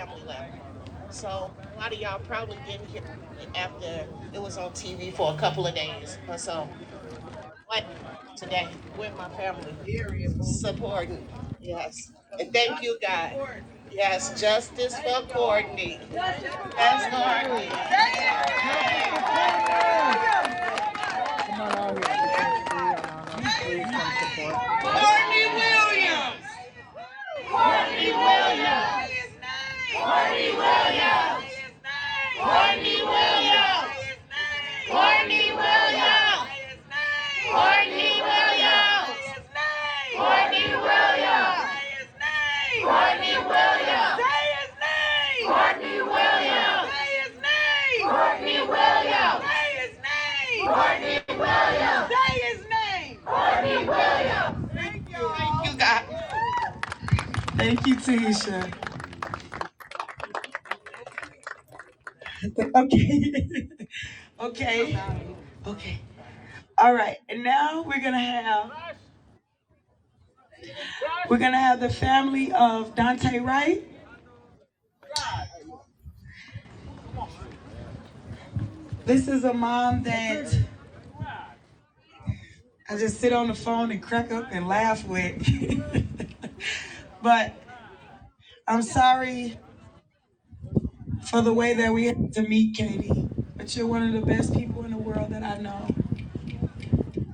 family left. So a lot of y'all probably didn't hear after it was on TV for a couple of days or so. But today with my family, supporting. Yes. And thank you, God. Yes, justice for Courtney. Yes, Courtney. Come on out here. Please come support. Courtney Williams. Courtney Williams. Courtney Williams. Courtney Williams. Courtney Williams. Courtney Williams. Courtney Williams. Courtney Williams. Courtney Williams. Courtney Williams. Courtney Williams. Say his name. Courtney Williams. Thank you. Thank you, God. Thank you, Tisha. Okay. Okay. Okay. All right. And now we're gonna have the family of Dante Wright. This is a mom that I just sit on the phone and crack up and laugh with. But I'm sorry for the way that we had to meet, Katie. But you're one of the best people in the world that I know.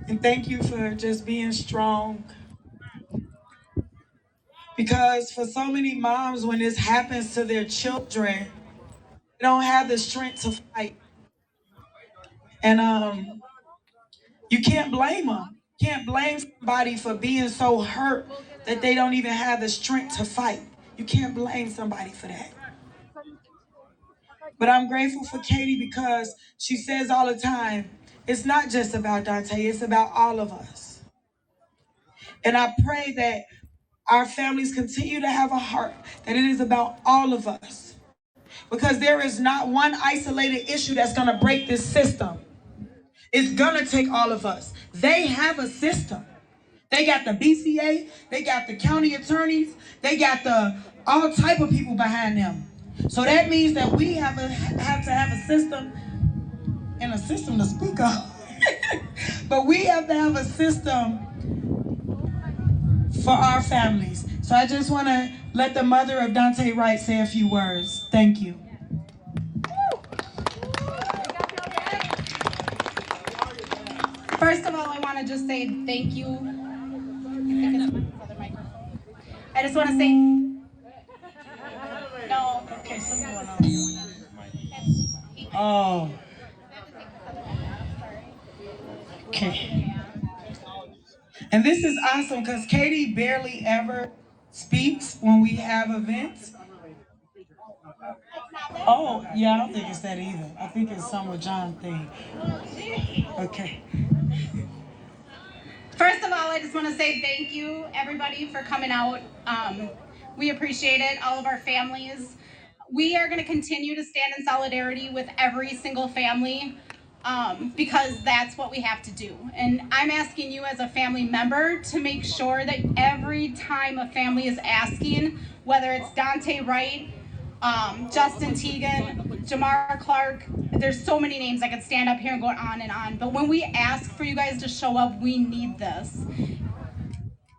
And thank you for just being strong. Because for so many moms, when this happens to their children, they don't have the strength to fight. And you can't blame them. You can't blame somebody for being so hurt that they don't even have the strength to fight. You can't blame somebody for that. But I'm grateful for Katie because she says all the time, it's not just about Dante, it's about all of us. And I pray that our families continue to have a heart that it is about all of us. Because there is not one isolated issue that's gonna break this system. It's gonna take all of us. They have a system. They got the BCA, they got the county attorneys, they got the all type of people behind them. So that means that we have to have a system and a system to speak of. But we have to have a system for our families. So I just want to let the mother of Dante Wright say a few words. Thank you. First of all, I want to just say thank you. I just want to say no. Okay, something going on. Oh. Okay. And this is awesome because Katie barely ever speaks when we have events. Oh, yeah, I don't think it's that either. I think it's some with John thing. Okay. First of all, I just want to say thank you, everybody, for coming out. We appreciate it, all of our families. We are going to continue to stand in solidarity with every single family because that's what we have to do. And I'm asking you as a family member to make sure that every time a family is asking, whether it's Dante Wright, Justin Teigen, Jamar Clark, there's so many names I could stand up here and go on. But when we ask for you guys to show up, we need this.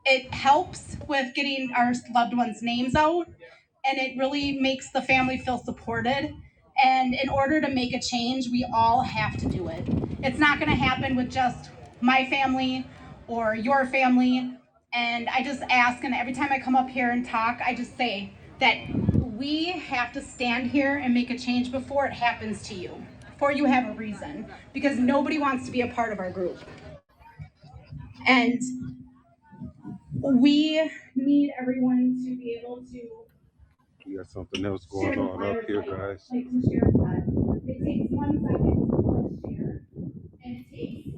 It helps with getting our loved ones' names out, and it really makes the family feel supported. And in order to make a change, we all have to do it. It's not going to happen with just my family or your family. And I just ask, and every time I come up here and talk, I just say that we have to stand here and make a change before it happens to you, before you have a reason, because nobody wants to be a part of our group. And we need everyone to be able to. We got something else going on up here, guys. Like Share said, it takes 1 second to share, and it takes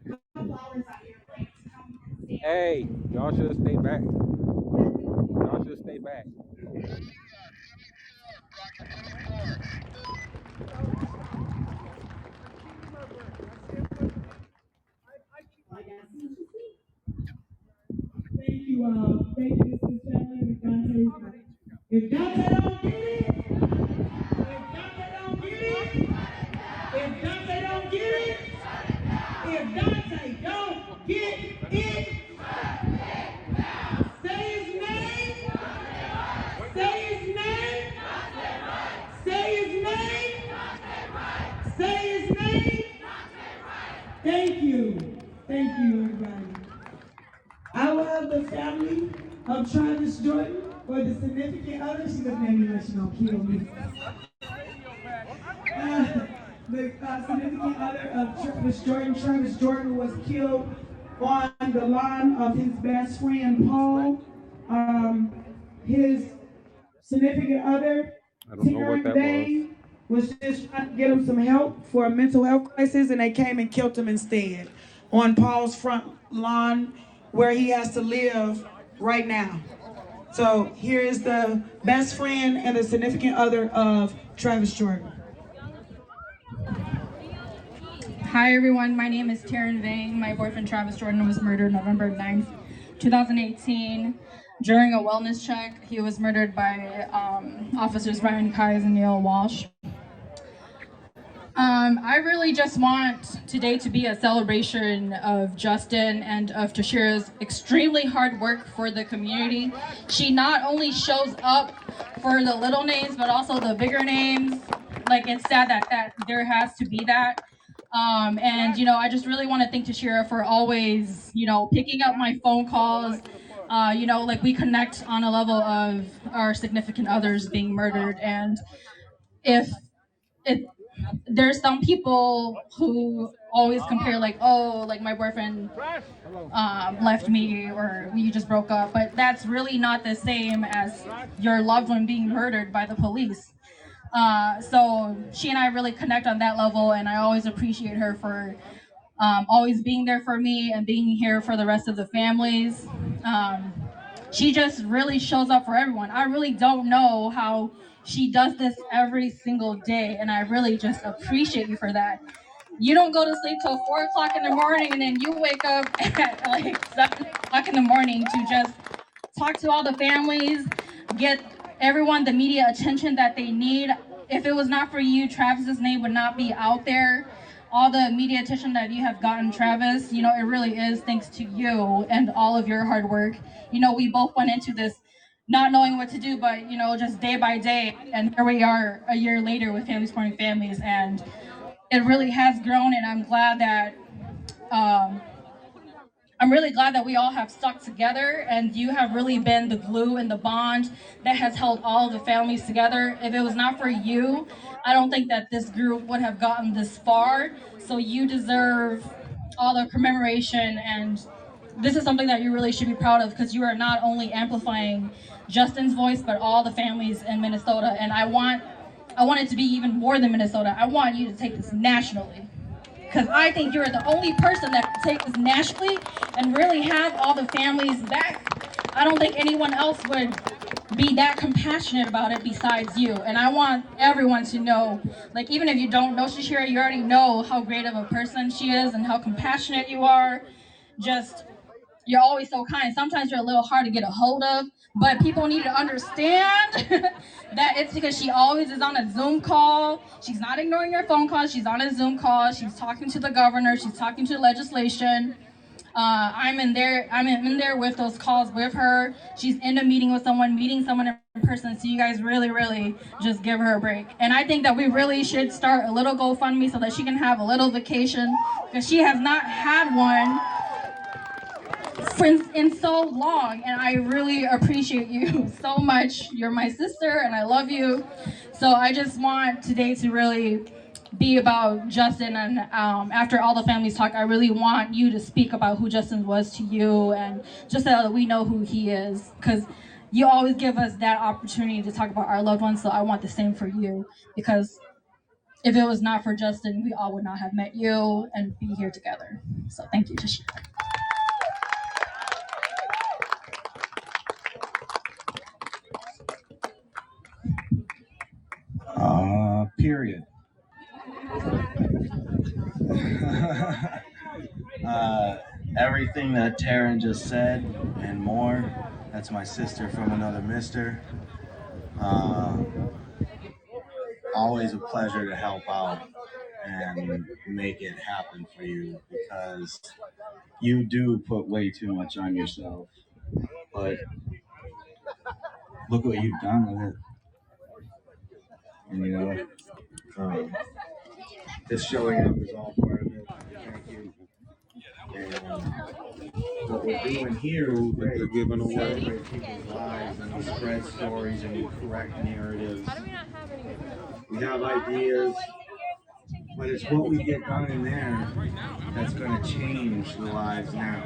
a couple hours out of your life to come and stand. Hey, y'all should stay back. Y'all should stay back. Thank you, this is family with Dante. If Dante don't get it, if Dante don't get it, if Dante don't get it, if Dante don't get it, say his name, say his name, say his name, say his name. Thank you, everybody. I love the family of Travis Jordan, or the significant other. She looking at me like she gonna kill me. The significant other of Travis Jordan. Travis Jordan was killed on the lawn of his best friend Paul. His significant other, I don't know what that was. was just trying to get him some help for a mental health crisis, and they came and killed him instead on Paul's front lawn where he has to live right now. So here is the best friend and the significant other of Travis Jordan. Hi everyone, my name is Taryn Vang. My boyfriend Travis Jordan was murdered November 9th, 2018. During a wellness check, he was murdered by officers Ryan Keyes and Neil Walsh. I really just want today to be a celebration of Justin and of Tashira's extremely hard work for the community. She not only shows up for the little names, but also the bigger names. Like, it's sad that there has to be that. And, you know, I just really want to thank Tashira for always, you know, picking up my phone calls. You know, like, we connect on a level of our significant others being murdered. And there's some people who always compare, like, oh, like, my boyfriend left me, or we just broke up. But that's really not the same as your loved one being murdered by the police. So she and I really connect on that level, and I always appreciate her for always being there for me and being here for the rest of the families. She just really shows up for everyone. I really don't know how she does this every single day, and I really just appreciate you for that. You don't go to sleep till 4 o'clock in the morning, and then you wake up at like 7 o'clock in the morning to just talk to all the families, get everyone the media attention that they need. If it was not for you, Travis's name would not be out there. All the media attention that you have gotten, Travis, you know, it really is thanks to you and all of your hard work. You know, we both went into this not knowing what to do, but, you know, just day by day. And here we are a year later with Family Supporting Families, and it really has grown. And I'm glad that, I'm really glad that we all have stuck together, and you have really been the glue and the bond that has held all of the families together. If it was not for you, I don't think that this group would have gotten this far. So you deserve all the commemoration, and this is something that you really should be proud of, because you are not only amplifying Justin's voice, but all the families in Minnesota. And I want it to be even more than Minnesota. I want you to take this nationally, because I think you're the only person that can take this nationally and really have all the families back. I don't think anyone else would be that compassionate about it besides you. And I want everyone to know, like, even if you don't know Tashira, you already know how great of a person she is and how compassionate you are. Just, you're always so kind. Sometimes you're a little hard to get a hold of, but people need to understand that it's because she always is on a Zoom call. She's not ignoring your phone calls. She's on a Zoom call. She's talking to the governor. She's talking to the legislation. I'm in there with those calls with her. She's in a meeting with someone, meeting someone in person. So you guys really just give her a break. And I think that we really should start a little GoFundMe so that she can have a little vacation, because she has not had one in so long, and I really appreciate you so much. You're my sister, and I love you. So I just want today to really be about Justin, and after all the families talk, I really want you to speak about who Justin was to you, and just so that we know who he is, because you always give us that opportunity to talk about our loved ones. So I want the same for you, because if it was not for Justin, we all would not have met you and be here together. So thank you, Tashira. Period. Everything that Taryn just said and more, that's my sister from another mister. Always a pleasure to help out and make it happen for you, because you do put way too much on yourself. But look what you've done with it. And just showing up is all part of it. Thank you. And what we're doing here is giving away people's lives, and we spread stories and we correct narratives. We have ideas, but it's what we get done in there that's going to change the lives now.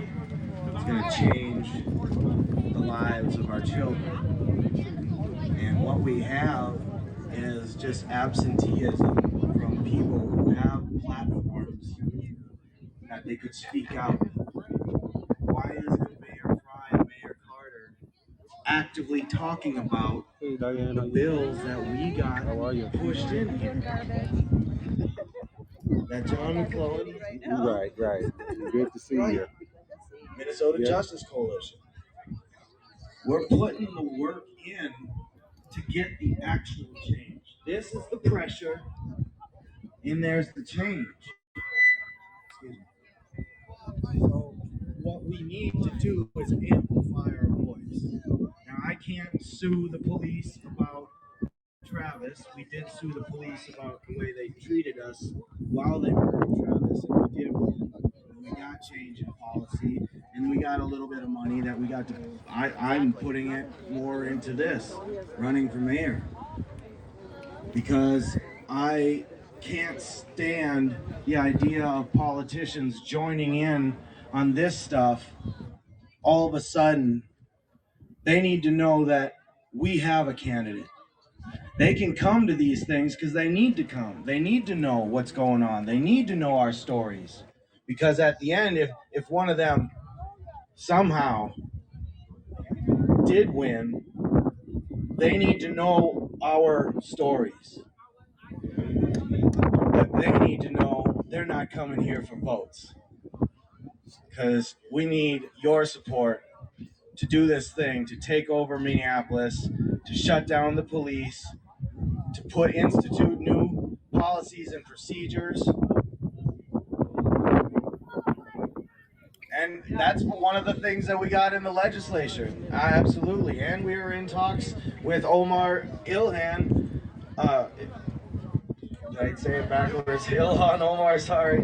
It's going to change the lives of our children. And what we have is just absenteeism from people who have platforms that they could speak out. Why isn't Mayor Fry and Mayor Carter actively talking about the bills that we got pushed in here? That John McClellan. Right. Good to see you. Minnesota Justice Coalition. We're putting the work in to get the actual change. This is the pressure, and there's the change. So what we need to do is amplify our voice. Now, I can't sue the police about Travis. We did sue the police about the way they treated us while they murdered Travis, and we did win. And we got change in policy, and we got a little bit of money that we got to. I'm putting it more into this, running for mayor, because I can't stand the idea of politicians joining in on this stuff. All of a sudden, they need to know that we have a candidate. They can come to these things because they need to come. They need to know what's going on. They need to know our stories. Because at the end, if one of them somehow did win, they need to know our stories. But they need to know they're not coming here for votes. Because we need your support to do this thing, to take over Minneapolis, to shut down the police, to institute new policies and procedures. And that's one of the things that we got in the legislature. Absolutely. And we were in talks with Omar Ilhan. Did I say it backwards? Ilhan Omar, sorry.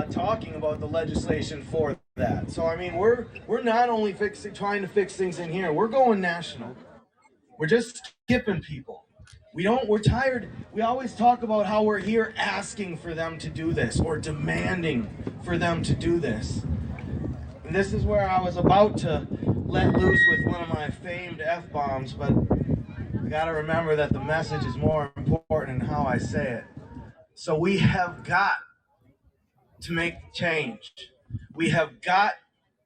Talking about the legislation for that. So, I mean, we're not only trying to fix things in here, we're going national. We're just skipping people. We're tired. We always talk about how we're here asking for them to do this or demanding for them to do this. And this is where I was about to let loose with one of my famed F-bombs, but I gotta remember that the message is more important than how I say it. So we have got to make change. We have got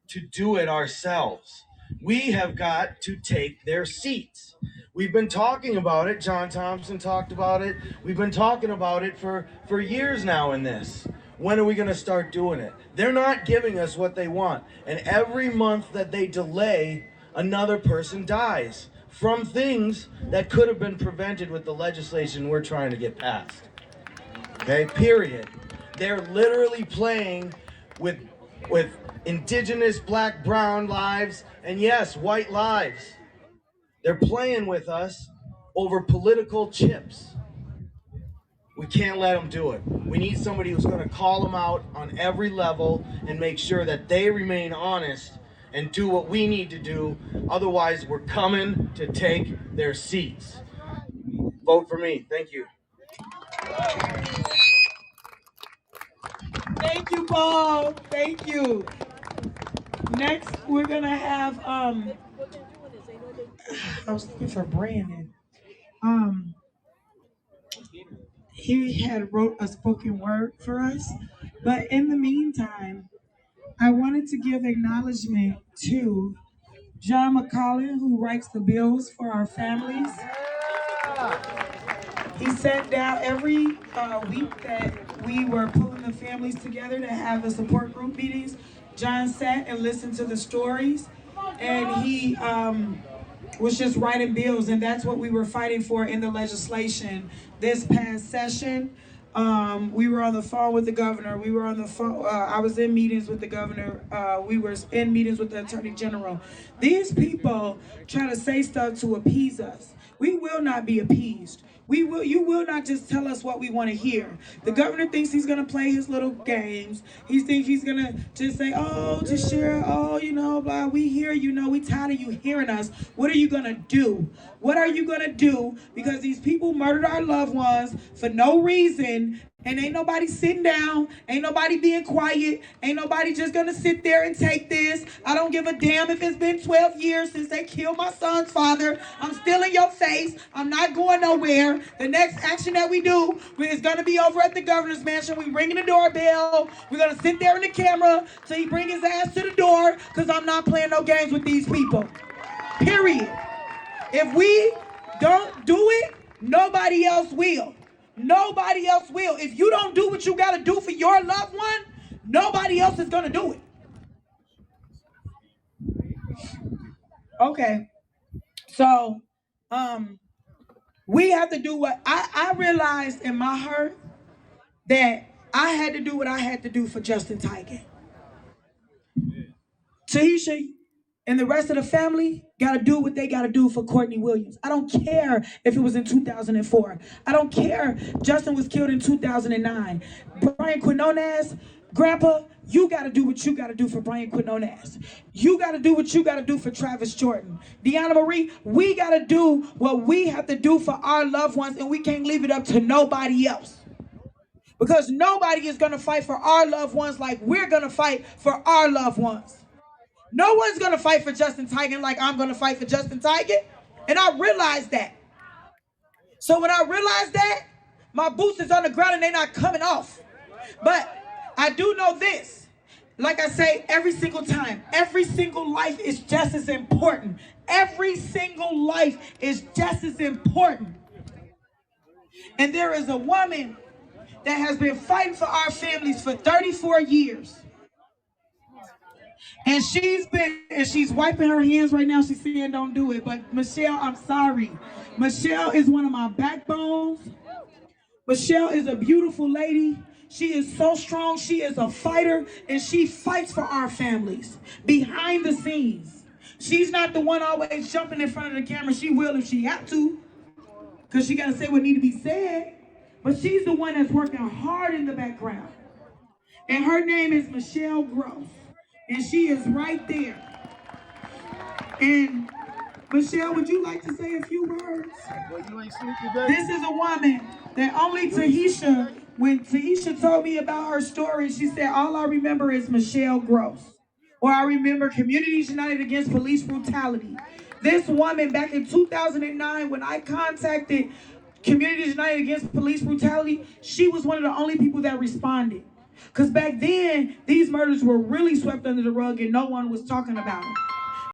to do it ourselves. We have got to take their seats. We've been talking about it. John Thompson talked about it. We've been talking about it for years now in this. When are we going to start doing it? They're not giving us what they want. And every month that they delay, another person dies from things that could have been prevented with the legislation we're trying to get passed. Okay, period. They're literally playing with indigenous, black, brown lives, and yes, white lives. They're playing with us over political chips. We can't let them do it. We need somebody who's going to call them out on every level and make sure that they remain honest and do what we need to do. Otherwise, we're coming to take their seats. Vote for me. Thank you. Thank you, Paul. Thank you. Next, we're going to have, I was looking for Brandon. He had wrote a spoken word for us. But in the meantime, I wanted to give acknowledgement to John McCollin, who writes the bills for our families. He sat down every week that we were pulling the families together to have the support group meetings. John sat and listened to the stories, and he was just writing bills, and that's what we were fighting for in the legislation this past session. We were on the phone with the governor. We were on the phone. I was in meetings with the governor. We were in meetings with the attorney general. These people try to say stuff to appease us. We will not be appeased. You will not just tell us what we want to hear. The governor thinks he's going to play his little games. He thinks he's going to just say, oh, just share, oh, you know, blah, we hear you, know, we tired of you hearing us. What are you going to do? What are you going to do? Because these people murdered our loved ones for no reason, and ain't nobody sitting down, ain't nobody being quiet, ain't nobody just gonna sit there and take this. I don't give a damn if it's been 12 years since they killed my son's father. I'm still in your face. I'm not going nowhere. The next action that we do is gonna be over at the governor's mansion. We ringing the doorbell. We're gonna sit there in the camera till he bring his ass to the door, because I'm not playing no games with these people. Period. If we don't do it, nobody else will. Nobody else will. If you don't do what you got to do for your loved one, nobody else is going to do it. Okay. So, we have to do what I realized in my heart, that I had to do what I had to do for Justin Tiger. Tahisha and the rest of the family got to do what they got to do for Courtney Williams. I don't care if it was in 2004. I don't care Justin was killed in 2009. Brian Quinones, Grandpa, you got to do what you got to do for Brian Quinones. You got to do what you got to do for Travis Jordan. Deanna Marie, we got to do what we have to do for our loved ones, and we can't leave it up to nobody else. Because nobody is going to fight for our loved ones like we're going to fight for our loved ones. No one's going to fight for Justin Tiger like I'm going to fight for Justin Tiger. And I realized that. So when I realized that, my boots is on the ground and they're not coming off. But I do know this. Like I say every single time, every single life is just as important. Every single life is just as important. And there is a woman that has been fighting for our families for 34 years. And she's wiping her hands right now. She's saying don't do it. But Michelle, I'm sorry. Michelle is one of my backbones. Michelle is a beautiful lady. She is so strong. She is a fighter, and she fights for our families behind the scenes. She's not the one always jumping in front of the camera. She will if she have to, because she got to say what need to be said. But she's the one that's working hard in the background. And her name is Michelle Gross. And she is right there. And Michelle, would you like to say a few words? This is a woman that only Tahisha, when Tahisha told me about her story, she said, all I remember is Michelle Gross. Or I remember Communities United Against Police Brutality. This woman, back in 2009, when I contacted Communities United Against Police Brutality, she was one of the only people that responded. Because back then, these murders were really swept under the rug and no one was talking about them.